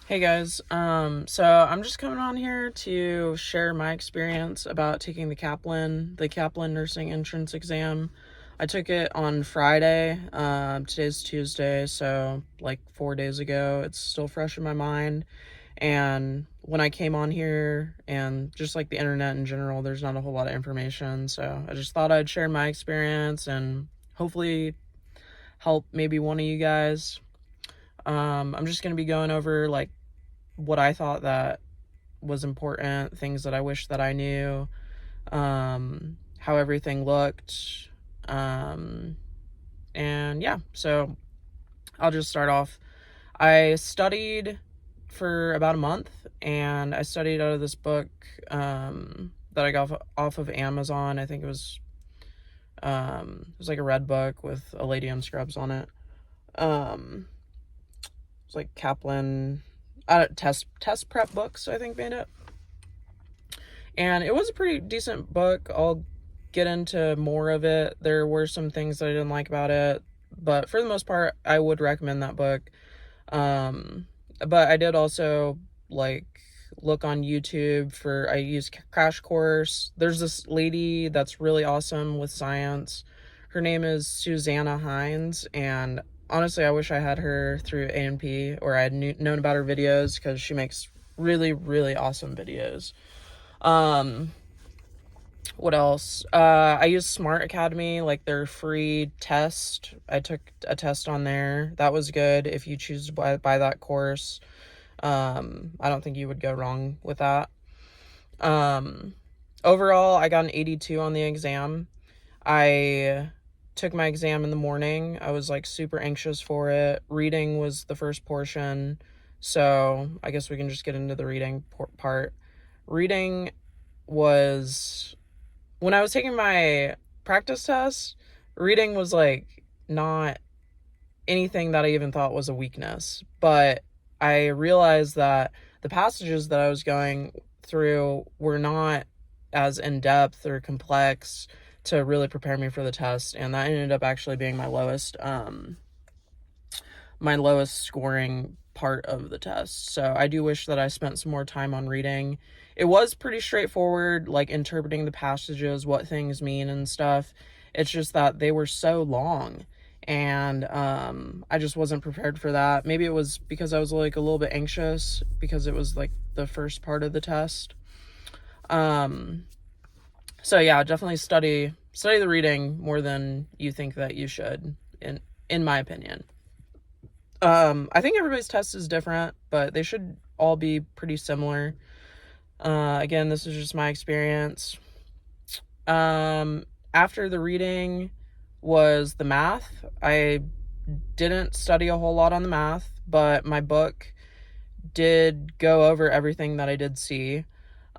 Hey guys, so I'm just coming on here to share my experience about taking the Kaplan nursing entrance exam. I took it on Friday. Today's Tuesday, so like 4 days ago. It's still fresh in my mind. And when I came on here and just like the internet in general, there's not a whole lot of information. So I just thought I'd share my experience and hopefully help maybe one of you guys. I'm just going to be going over like what I thought that was important, things that I wish that I knew, how everything looked. Um, and yeah, so I'll just start off. I studied for about a month and I studied out of this book that I got off of Amazon. I think it was like a red book with a lady in scrubs on it. It's like Kaplan test prep books, I think, made it. And it was a pretty decent book. I'll get into more of it. There were some things that I didn't like about it, but for the most part, I would recommend that book. But I did also like look on YouTube for I use Crash Course. There's this lady that's really awesome with science. Her name is Susanna Hines, and honestly, I wish I had her through A&P or I had known about her videos because she makes really, really awesome videos. Um, what else? I use Smart Academy, like their free test. I took a test on there. That was good if you choose to buy that course. I don't think you would go wrong with that. Um, Overall, I got an 82 on the exam. I took my exam in the morning. I was like super anxious for it. Reading was the first portion. So I guess we can just get into the reading part. Reading was when I was taking my practice test, reading was like not anything that I even thought was a weakness. But I realized that the passages that I was going through were not as in depth or complex to really prepare me for the test, and that ended up actually being my lowest scoring part of the test. So I do wish that I spent some more time on reading. It was pretty straightforward, like interpreting the passages, what things mean and stuff. It's just that they were so long, and I just wasn't prepared for that. Maybe it was because I was like a little bit anxious because it was like the first part of the test. Um, so yeah, definitely study the reading more than you think that you should, in my opinion. I think everybody's test is different, but they should all be pretty similar. Again, this is just my experience. After the reading was the math. I didn't study a whole lot on the math, but my book did go over everything that I did see,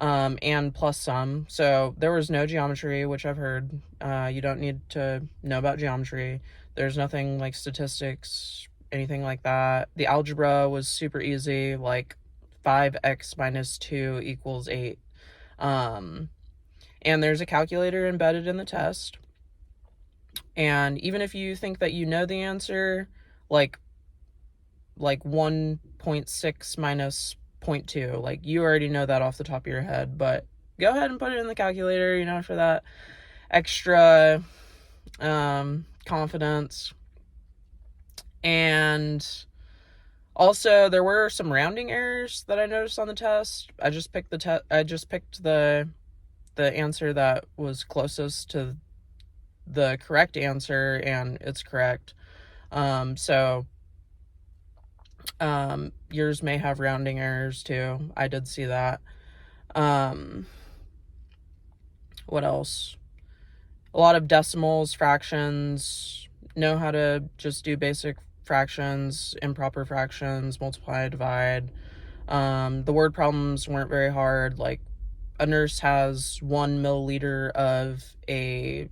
and plus some. So there was no geometry, which I've heard. You don't need to know about geometry. There's nothing like statistics, anything like that. The algebra was super easy, like 5x minus 2 equals 8. And there's a calculator embedded in the test. And even if you think that you know the answer, like 1.6 minus zero point 0.2, like you already know that off the top of your head, but go ahead and put it in the calculator, for that extra confidence. And also there were some rounding errors that I noticed on the test. I just picked the answer that was closest to the correct answer, and it's correct. So yours may have rounding errors too. I did see that. What else? A lot of decimals, fractions, know how to just do basic fractions, improper fractions, multiply, divide. The word problems weren't very hard. Like, a nurse has 1 milliliter of a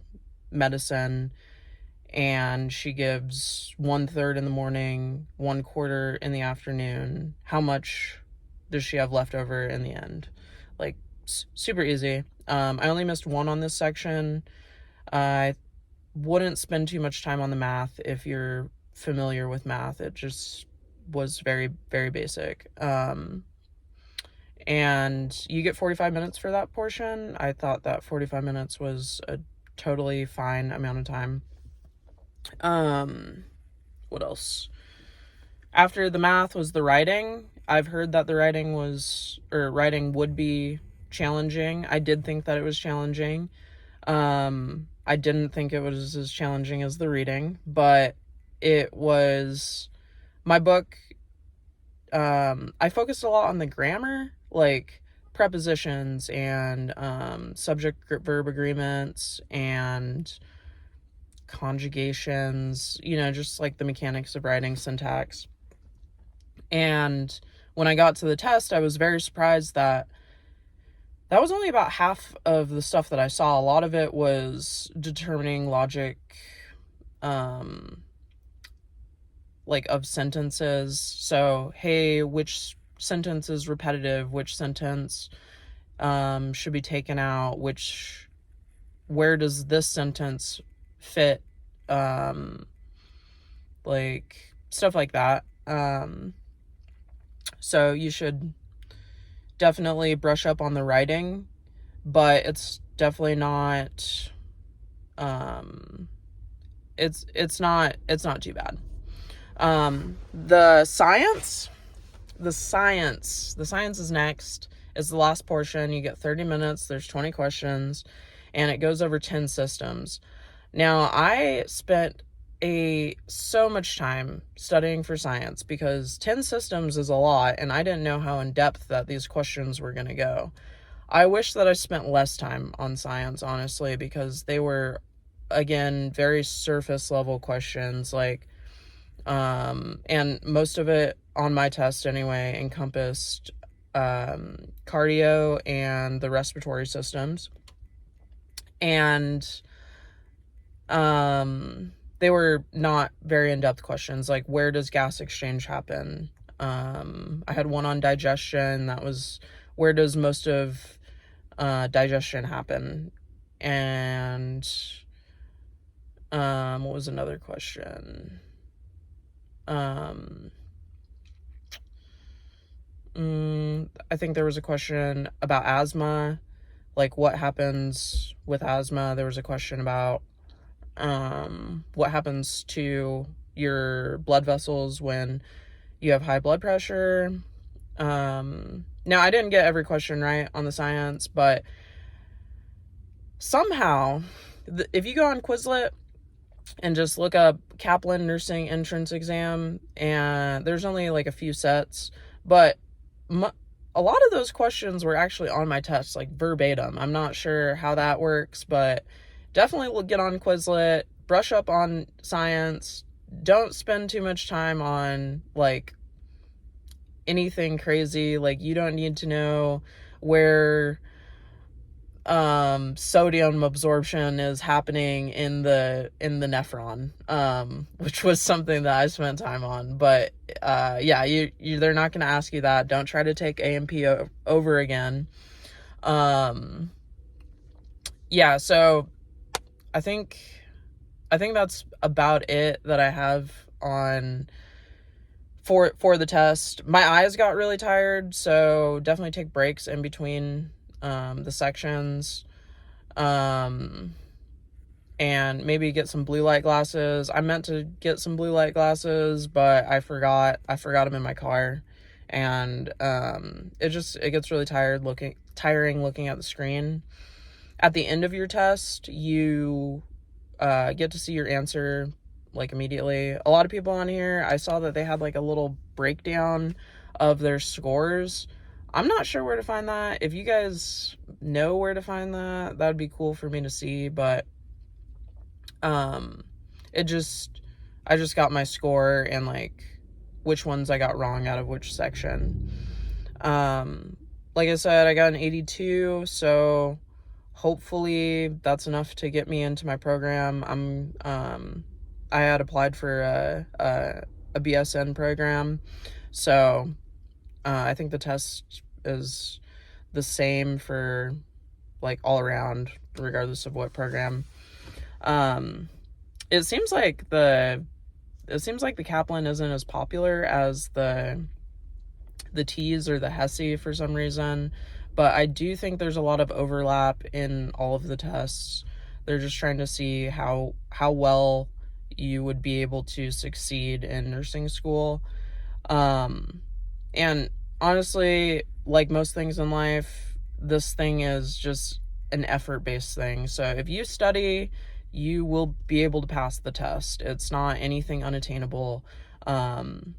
medicine and she gives 1/3 in the morning, 1/4 in the afternoon. How much does she have left over in the end? Like, super easy. I only missed one on this section. I wouldn't spend too much time on the math if you're familiar with math. It just was very, very basic. And you get 45 minutes for that portion. I thought that 45 minutes was a totally fine amount of time. What else? After the math was the writing. I've heard that the writing would be challenging. I did think that it was challenging. I didn't think it was as challenging as the reading, but it was my book. I focused a lot on the grammar, like prepositions and subject verb agreements and conjugations, just like the mechanics of writing, syntax. And when I got to the test, I was very surprised that was only about half of the stuff that I saw. A lot of it was determining logic, like of sentences. So, hey, which sentence is repetitive? Which sentence should be taken out? Where does this sentence fit? Like stuff like that. So you should definitely brush up on the writing, but it's definitely not it's not too bad. The science is next. It's the last portion. You get 30 minutes, there's 20 questions, and it goes over 10 systems. Now, I spent so much time studying for science because 10 systems is a lot, and I didn't know how in depth that these questions were going to go. I wish that I spent less time on science, honestly, because they were, again, very surface level questions, like, and most of it on my test anyway encompassed cardio and the respiratory systems. And they were not very in-depth questions, like where does gas exchange happen? I had one on digestion. That was where does most of digestion happen? And what was another question? I think there was a question about asthma, like what happens with asthma. There was a question about what happens to your blood vessels when you have high blood pressure. Now, I didn't get every question right on the science, but somehow, if you go on Quizlet and just look up Kaplan nursing entrance exam, and there's only like a few sets, but a lot of those questions were actually on my test, like verbatim. I'm not sure how that works, but definitely will get on Quizlet, brush up on science. Don't spend too much time on like anything crazy. Like, you don't need to know where sodium absorption is happening in the nephron, which was something that I spent time on. But yeah, they're not going to ask you that. Don't try to take A&P over again. Yeah, so I think that's about it that I have on for the test. My eyes got really tired, so definitely take breaks in between the sections, and maybe get some blue light glasses. I meant to get some blue light glasses, but I forgot them in my car, and it gets really tiring looking at the screen. At the end of your test, you get to see your answer like immediately. A lot of people on here, I saw that they had like a little breakdown of their scores. I'm not sure where to find that. If you guys know where to find that, that'd be cool for me to see. But I just got my score and like which ones I got wrong out of which section. Like I said, I got an 82, so hopefully that's enough to get me into my program. I had applied for a BSN program, so I think the test is the same for like all around, regardless of what program. It seems like the it seems like the Kaplan isn't as popular as the T's or the Hesse for some reason, but I do think there's a lot of overlap in all of the tests. They're just trying to see how well you would be able to succeed in nursing school. And honestly, like most things in life, this thing is just an effort-based thing. So if you study, you will be able to pass the test. It's not anything unattainable. And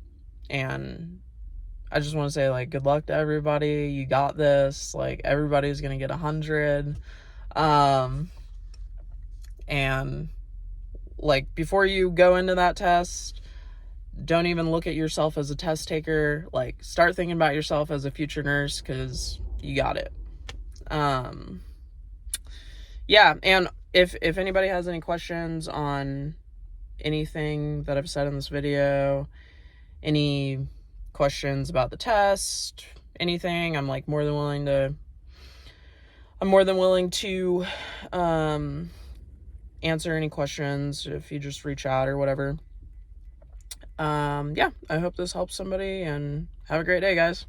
I just want to say, like, good luck to everybody. You got this. Like, everybody's gonna get 100. And like, before you go into that test, don't even look at yourself as a test taker. Like, start thinking about yourself as a future nurse, because you got it. Yeah, and if anybody has any questions on anything that I've said in this video, any questions about the test, anything, I'm like more than willing to answer any questions if you just reach out or whatever. Yeah, I hope this helps somebody, and have a great day, guys.